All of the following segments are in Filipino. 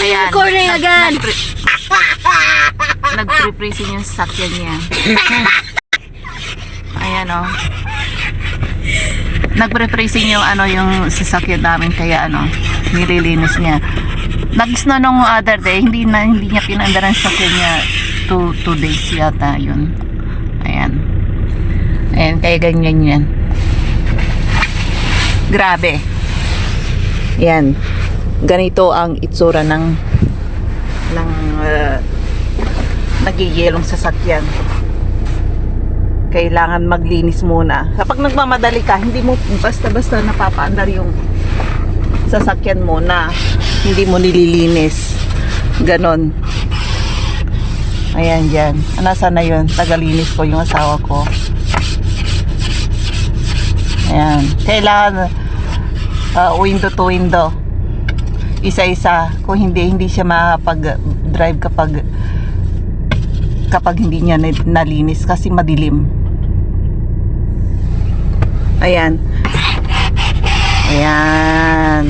Ayan. Recording again. Nagpre-pricing yung sasakyan niya. Ayan o. Nagpre-pricing yung yung sasakyan namin, kaya nililinis niya. Nag-snow nung other day, hindi niya pinandaran sa sasakyan niya 2 days yata yun. Ayan. Ayan, kaya ganyan yan. Grabe. Yan. Ganito ang itsura ng nagigilong sasakyan. Kailangan maglinis muna. Kapag nagmamadali ka, hindi mo basta-basta napapaandar yung sasakyan mo na hindi mo nililinis. Ganon. Ayan, dyan. Nasaan na yun? Tagalinis ko yung asawa ko. Ayan. Kailangan window to window. Isa-isa. Kung hindi siya makapag-drive kapag hindi niya nalinis kasi madilim. Ayan. Ayan.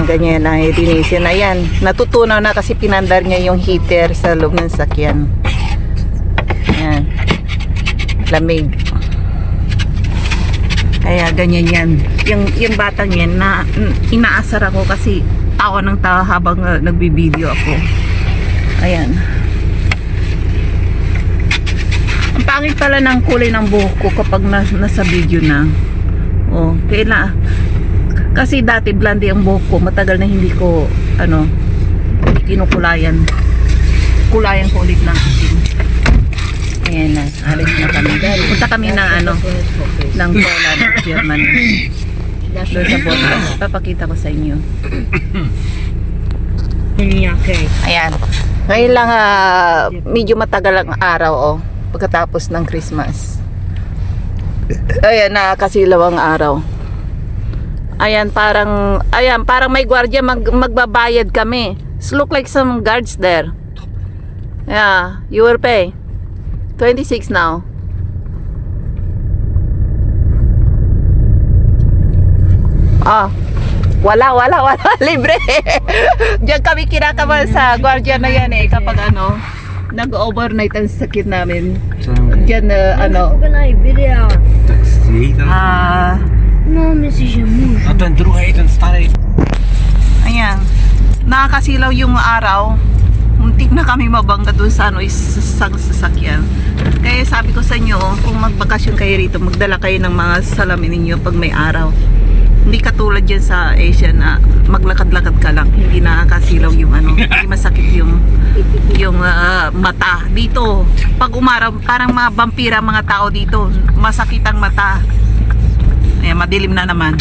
Ganyan ang itinisin. Ayan. Natutunaw na kasi pinandar niya yung heater sa loob ng sakyan. Ayan. Lamig. Kaya ganyan yan. Yung batang yan na inaasar ako kasi tawa ng tawa habang nagbibideo ako. Ayan. Ang pangit pala ng kulay ng buhok ko kapag nasa video na. Oh, kailan. Kasi dati blonde ang buhok ko. Matagal na hindi ko kinukulayan. Kulayan ko ulit ng itim. Ayan na. Alis na kami. Punta kami ng Poland, Germany. Doon sa Bottas. Papakita ko sa inyo. Ayan. Ngayon lang medyo matagal ang araw pagkatapos ng Christmas. Ayan, nakakasilaw ang araw. Ayan, parang may gwardiya magbabayad kami. It look like some guards there. Yeah, you will pay 26 now. Wala libre. Diyan kami kinakabahan sa gwardiya na yan kapag nag-overnight ang sakit namin. Diyan No, Mrs. Jamu. Ayan. Nakakasilaw yung araw. Muntik na kami mabangga doon sa sasakyan. Kaya sabi ko sa inyo, kung magbakasyon kayo rito, magdala kayo ng mga salamin ninyo pag may araw. Hindi katulad dyan sa Asia na maglakad-lakad ka lang, hindi nakakasilaw yung hindi masakit yung mata. Dito, pag umaraw, parang mga vampira mga tao dito, masakit ang mata. Ayan, madilim na naman.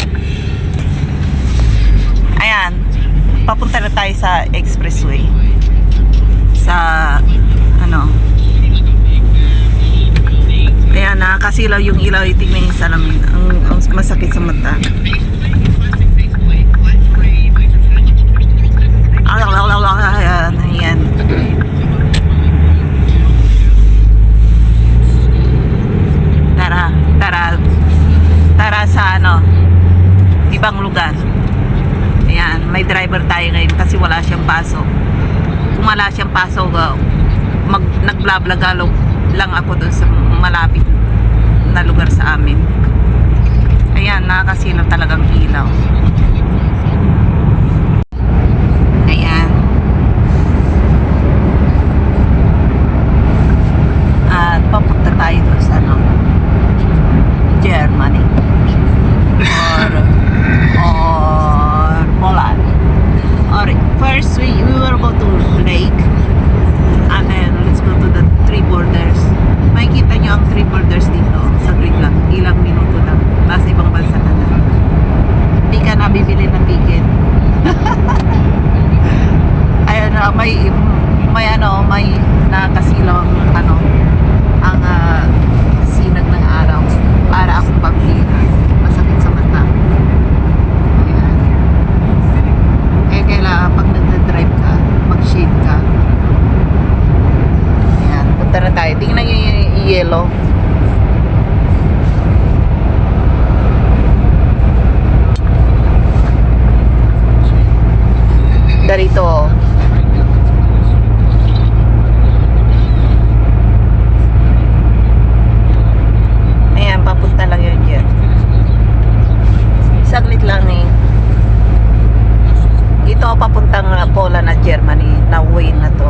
Ayan, papunta na tayo sa expressway. Sa ayan, nakakasilaw yung ilaw, itignan yung salamin. Ang masakit sa mata. Ayan. Tara sa ibang lugar. Ayan, may driver tayo ngayon kasi wala siyang pasok. Kung wala siyang pasok, nag-vlog lang ako doon sa malapit na lugar sa amin. Ayan, nakakasilaw talagang ilaw. Ayan. At papunta tayo doon sa Germany or Poland. Or first we will go to lake and then let's go to the three borders. Makikita nyo ang three borders dito. Saglit lang, ilang minuto lang. Nasa ibang bansa ka na. Hindi ka lang eh. Ito papuntang Poland at Germany na way na to.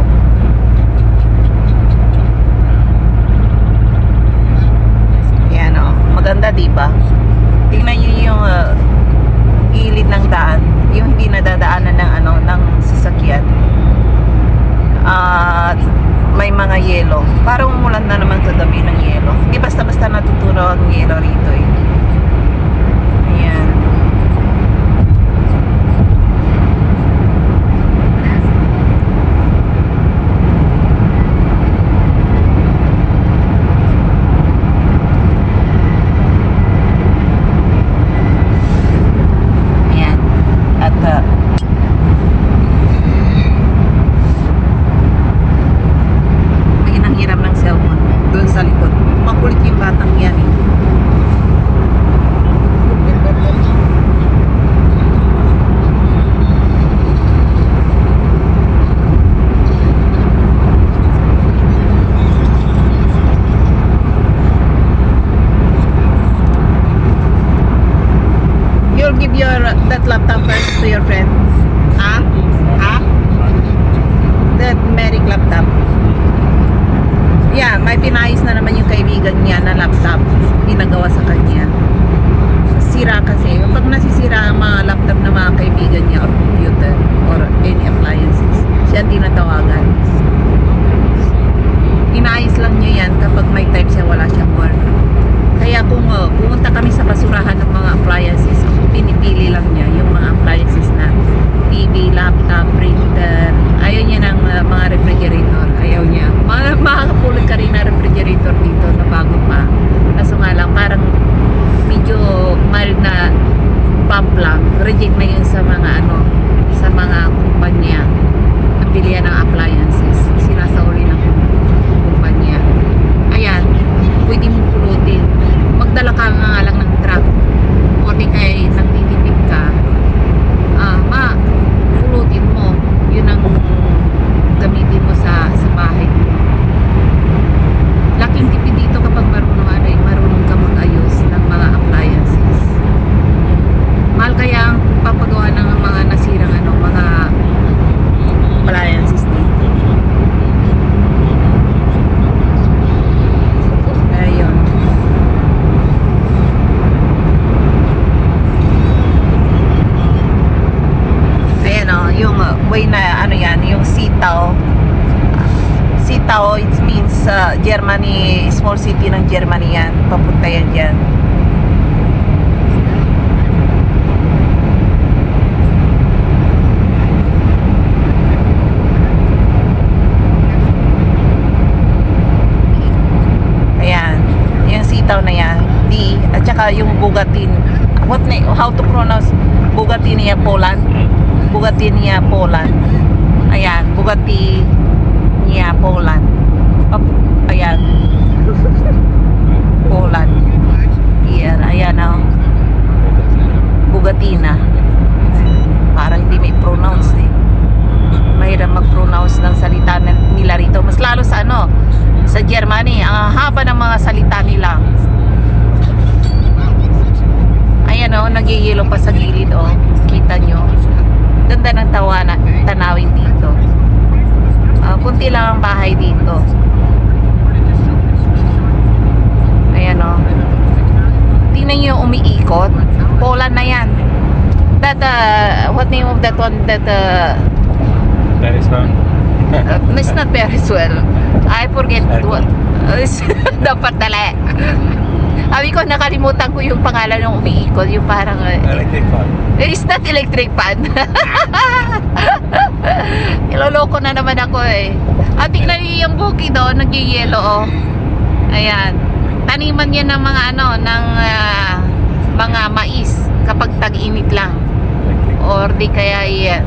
Yan o, maganda diba? Tingnan nyo yung gilid ng daan, yung hindi nadadaanan ng ng sasakyan. At may mga yelo. Parang umulan na naman kagabi ng yelo. Hindi basta-basta natuturo ang yelo rito eh. Ayan. Ayan. At ang hirap ng cellphone doon sa likod. Makulit yung batang yan eh. You'll give that laptop first to your friend. Ha? Ha? That Merrick laptop. Yeah, may pinayos na naman yung kaibigan niya na laptop pinagawa sa kanya. Sira kasi. Pag nasisira ang mga laptop ng mga kaibigan niya or computer or any appliances, siya ang tinatawagan. Inayos lang niya yan kapag may time siya wala siyang work. Kaya kung pumunta kami sa basurahan ng mga appliances, pinipili lang niya yung mga appliances na TV, laptop, printer. Ayaw niya ng mga refrigerator. Ayaw niya. Makakapulot ka rin na refrigerator dito na bago pa. Kaso nga lang, parang medyo mild na pump lang. Reject na yun sa mga sa mga kumpanya. Ang bilihan ng appliances. Sinasauli ng kumpanya. Ayan. Pwede mong pulutin. Magdala ka nga lang ng truck. O di kaya nagtitipid ka. Pulutin mo. Yun ang gamitin mo sa bahay mo. Laking tipid dito kapag marunong ka mag-ayos ng mga appliances. Mahal kaya ang papagawa ng mga nasirang mga appliances dito. Ayun. Ayan yung way na yan, yung Sitaw. Sitaw, it means Germany, small city ng Germany yan. Papunta yan dyan. Ayan, yung Sitaw na yan. At saka yung Bugatin. How to pronounce Bugatinia, Poland? Bugatinia, Poland. Ayan, Bugatinia, Poland. Ayan. Poland. Ayan Bugatina. Parang hindi may pronounce eh. Mahirap mag-pronounce ng salita nila rito. Mas lalo sa sa Germany. Ang haba ng mga salita nila. Ayan nagyayelo pa sa gilid Kita nyo. Ganda ng tanawin dito. Kunti lang ang bahay dito. Ayan tingnan nyo yung umiikot. Poland na yan. That what name of that one? That Paris one. it's not Paris well. I forget what. Dapat tala. Sabi ko nakalimutan ko yung pangalan ng umiikot. Yung parang Electric fan. it's not electric fan. Niloloko na naman ako eh. At tingnan niyo yung bukid nagyayelo Ayan. Taniman yan ng mga ng mga mais kapag tag-init lang. Or di kaya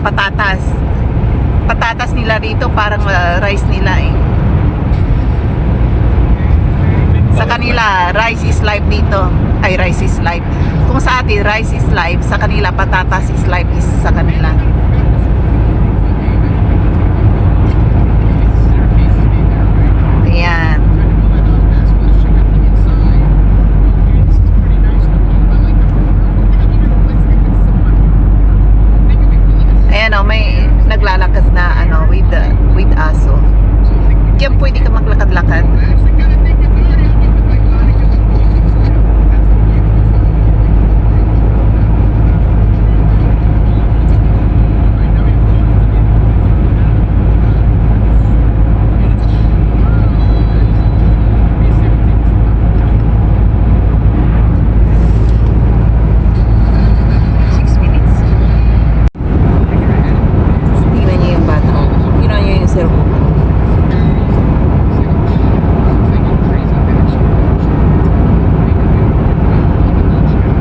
patatas. Patatas nila rito parang rice nila eh. Sa kanila, rice is life dito. Ay, rice is life. Kung sa atin, rice is life. Sa kanila, patatas is life is sa kanila. Ayan.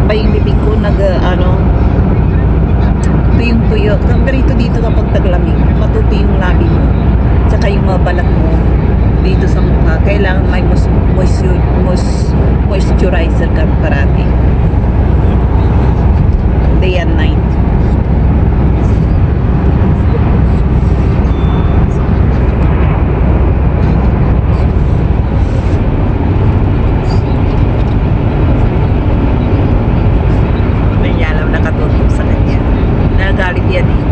Tumaba yung bibig ko, tuyong-tuyo. Ganito dito kapag taglamig, matuti yung labi mo. Tsaka yung mga balat mo dito sa mukha. Kailangan may moisturizer ka parati. Day and night. Hindi niya alam nakatutok sa kanya. Nagalit yan eh.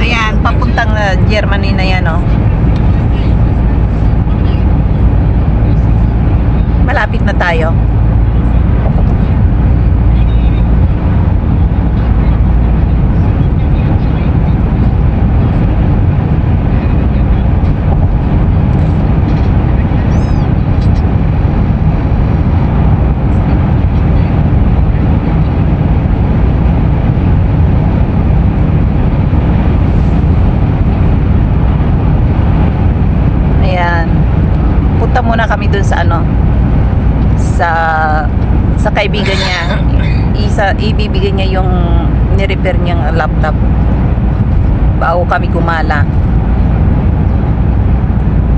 Ayan, papuntang Germany na yan, oh. Malapit na tayo. Ayan. Punta muna kami dun sa sa kaibigan niya. Ibibigay niya yung ni-repair niyang laptop bago kami gumala.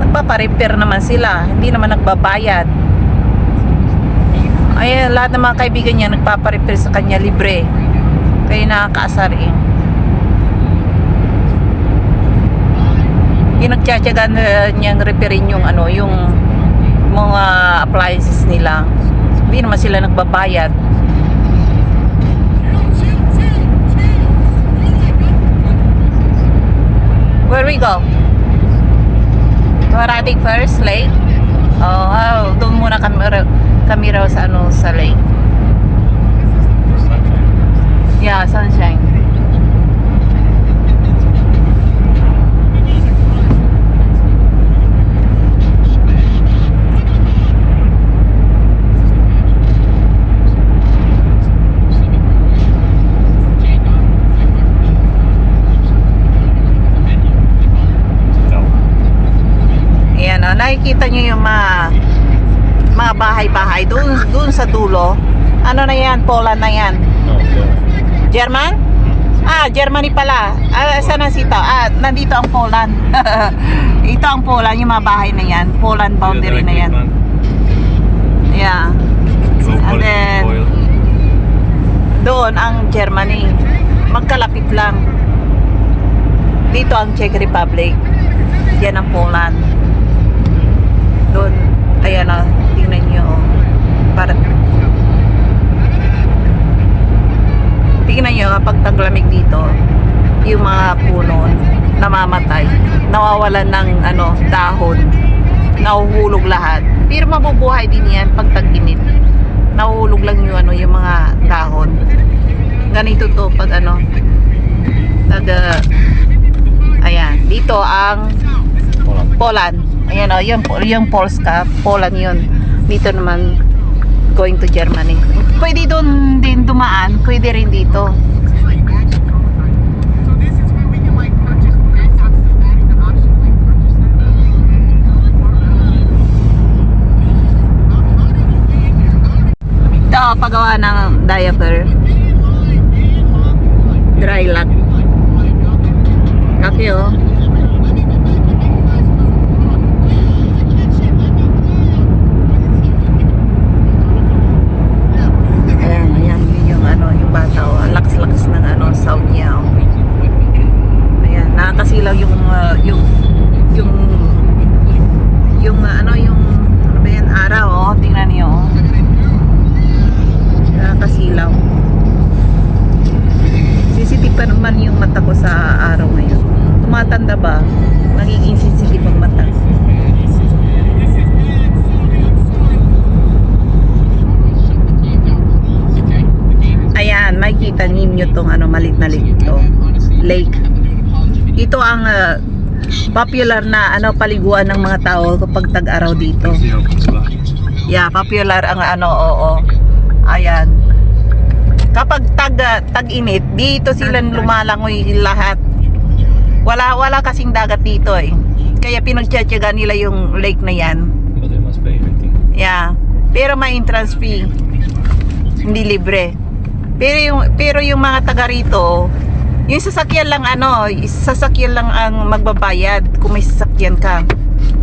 Nagpapa-repair naman sila, hindi naman nagbabayad. Ay, lahat ng mga kaibigan niya nagpapa-repair sa kanya libre. Kaya nakakaasar eh. Pinagtsatsagan niyang repairin yung yung mga appliances nila. Hindi naman sila nagbabayad. Where we go? Marating first lake? Oh, doon muna kami raw sa sa lake. Yeah, sunshine. Nakikita nyo yung mga bahay-bahay doon sa dulo. Ano na yan? Poland na yan. No, German? Germany pala. Saan na sito? Nandito ang Poland. Ito ang Poland, yung mga bahay na yan. Poland boundary na yan. Yeah. And then doon ang Germany. Magkalapit lang. Dito ang Czech Republic. Yan ang Poland. Doon, ayan o, tingnan nyo o. Tingnan nyo, kapag taglamig dito, yung mga puno, namamatay, nawawalan ng dahon, nahuhulog lahat. Pero mabubuhay din yan pag tag-init. Nahuhulog lang yung mga dahon. Ganito to pag ayan, dito ang Poland. Ayan o, yung Polska, Poland yun. Dito naman, going to Germany. Pwede doon din dumaan, pwede rin dito. Ito, paggawa ng diaper. Dry lock. Okay o. Sound niya. Ayan, nakakasilaw yung araw, tingnan niyo. Nakakasilaw. Sensitive pa naman yung mata ko sa araw ngayon. Tumatanda ba? Nagiging sensitive ang mata. Ayan, makikita ninyo tong malit na lake. Ito ang popular na paliguan ng mga tao kapag tag-araw dito. Yeah, popular ang oo. Ayan. Kapag tag-init, dito sila lumalangoy lahat. Wala kasing dagat dito eh. Kaya pinagtsatsaga nila yung lake na yan. But they must pay anything. Yeah. Pero may entrance fee. Hindi libre. Pero yung mga taga rito, yung sasakyan lang sasakyan lang ang magbabayad kung may sasakyan ka.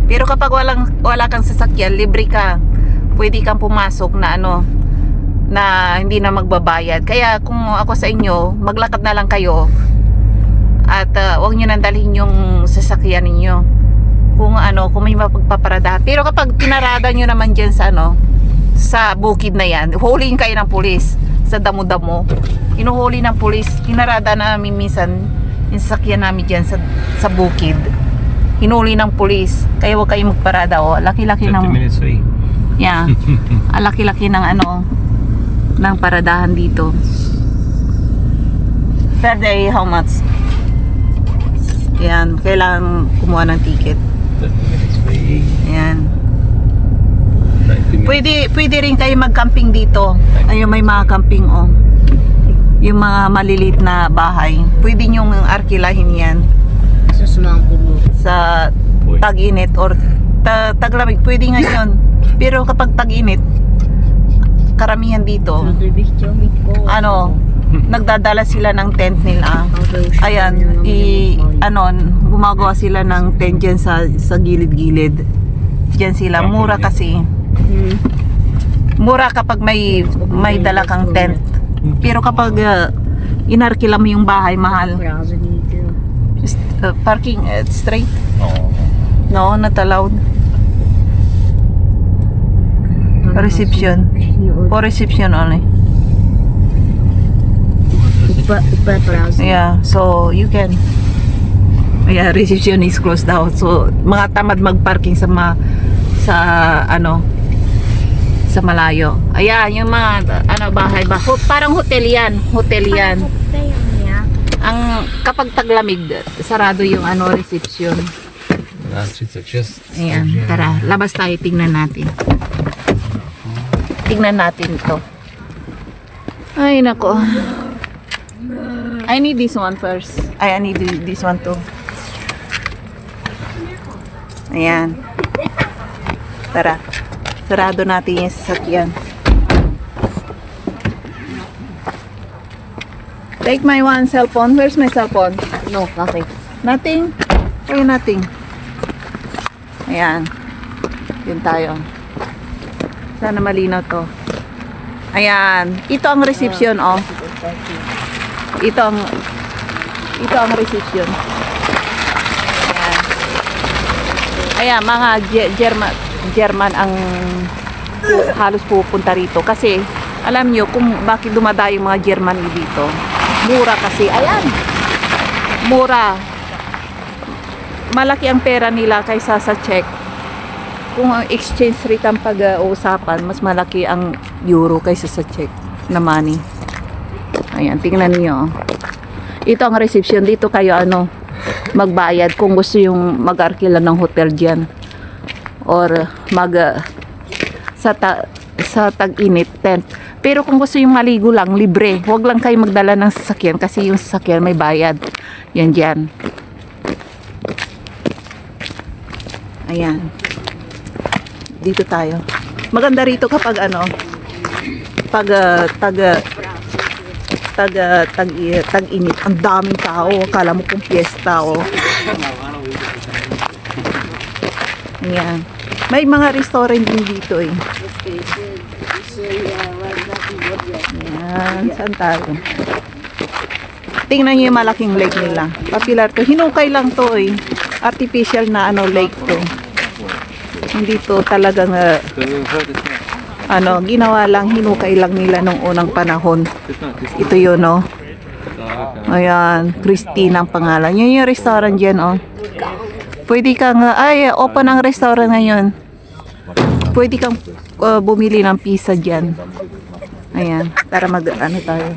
Pero kapag wala kang sasakyan, libre ka. Pwede kang pumasok na na hindi na magbabayad. Kaya kung ako sa inyo, maglakad na lang kayo at huwag niyo nang dalhin yung sasakyan ninyo. Kung may mapagpaparada. Pero kapag pinarada niyo naman diyan sa bukid na yan, huliin kayo ng pulis sa damo-damo. Inuhuli ng pulis. Pinarada namin minsan yung sasakyan namin diyan sa bukid. Hinuli ng pulis. Kaya huwag kayong magparada. Laki-laki 50 ng minutes away. yeah. Laki-laki ng ng paradahan dito. Per day, how much? Yan, kailangan kumuha ng ticket. 30 minutes away. Yan. 90 minutes. Pwede rin kayo mag-camping dito. Ayun, may mga camping yung mga maliliit na bahay. Pwede nyong arkilahin yan sa tag-init or taglamig. Pwede ngayon. Pero kapag tag-init, karamihan dito, nagdadala sila ng tent nila. Ayan, gumagawa sila ng tent dyan sa gilid-gilid. Diyan sila, mura kasi. Mura kapag may dala kang tent. Pero kapag inarkila mo yung bahay, mahal. Parking straight? Oh. No, not allowed. Reception. For reception only. Yeah, so you can. Yeah, reception is closed out. So mga tamad magparking sa malayo. Ayan, yung mga bahay ba? Parang hotel yan. Hotel yan. Ang kapag taglamig, sarado yung reception. It's just. Ayan, tara, labas tayo, tingnan natin. Tingnan natin ito. Ay, nako. I need this one first. I need this one too. Ayan. Tara. Sarado natin yung sasakyan. Take my one cell phone. Where's my cell phone? No, nothing. Nothing? Why nothing? Ayan. Yun tayo. Sana malinaw to. Ayan. Ito ang reception, Ito ang reception. Ayan. Ayan, mga German ang halos pupunta rito. Kasi, alam nyo kung bakit dumadayo yung mga German dito. Mura kasi. Ayan. Mura. Malaki ang pera nila kaysa sa Czech. Kung ang exchange rate ang pag-uusapan, mas malaki ang euro kaysa sa Czech na money. Ayan, tingnan niyo. Ito ang reception. Dito kayo magbayad kung gusto yung mag-arkila ng hotel diyan. Or sa tag-init tent. Pero kung gusto yung maligo lang, libre. Huwag lang kayo magdala ng sasakyan kasi yung sasakyan may bayad. Yan diyan. Ayan. Dito tayo. Maganda rito kapag tag-init. Ang daming tao. Akala mo kung fiesta Ayan. May mga restaurant din dito Ayan. Saan tayo? Tingnan nyo yung malaking lake nila. Popular to. Hinukay lang to Artificial na lake to. Hindi to talagang ginawa lang, hinukay lang nila nung unang panahon. Ito yun, Ayan, Christine ang pangalan. Yun yung restaurant dyan, Pwede kang, open ang restaurant ngayon. Pwede kang bumili ng pizza dyan. Ayan, para tayo.